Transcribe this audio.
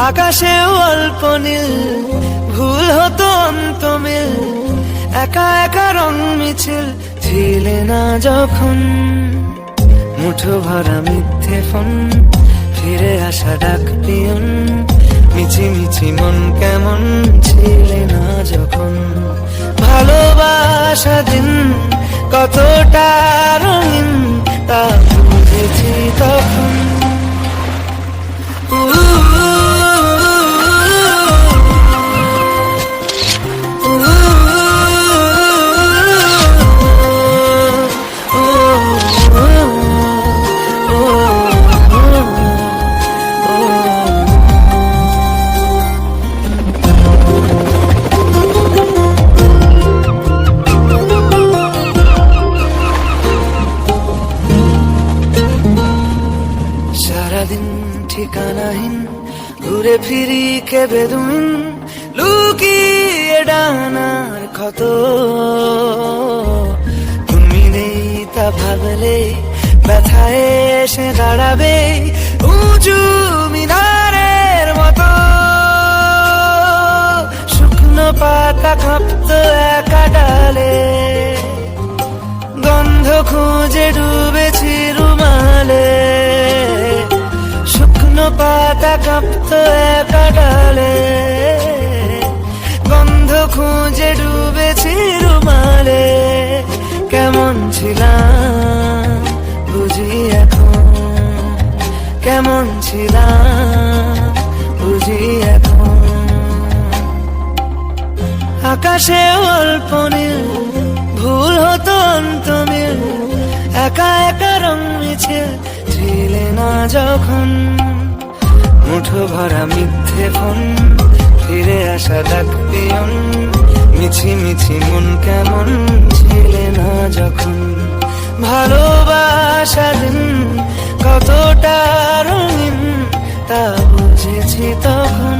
আকাশে অল্প নীল, ভুল হতো অন্তমিল, একা একা রং মিছিল ছিলে না যখন। মুঠো ভরা মিথ্যে ফোন, ফিরে আসা ডাক পিয়ন, মিছি মিছি মন কেমন ছিলে না যখন। ভালোবাসা দিন কতটা রঙিন তা বুঝেছি তখন। সারাদিন ঠিকানাহীন ঘুরে ফিরি কেবে দুদিন, লুকিয়ে ডানার ক্ষত। তুমি নেই তা ভাবলে ব্যথায় এসে দাঁড়াবে উঁচু মিনারের মতো। শুকনো পাতা কাঁপতো একা ডালে, গন্ধ খুঁজে ডুবেছি রুমালে। শুকনো পাতা কাঁপতো একা ডালে, গন্ধ খুঁজে ডুবেছি রুমালে। কেমন ছিলাম বুঝি এখন, কেমন ছিলাম বুঝি এখন। আকাশে অল্প নীল, ভুল হতো অন্তমিল, একা একা রং মিছিল ছিলে না যখন। মুঠো ভরা মিথ্যে ফোন, ফিরে আসা ডাক পিয়ন, মিছি মিছি মন কেমন ছিলে না যখন। ভালোবাসা দিন কতটা রঙিন তা বুঝেছি তখন।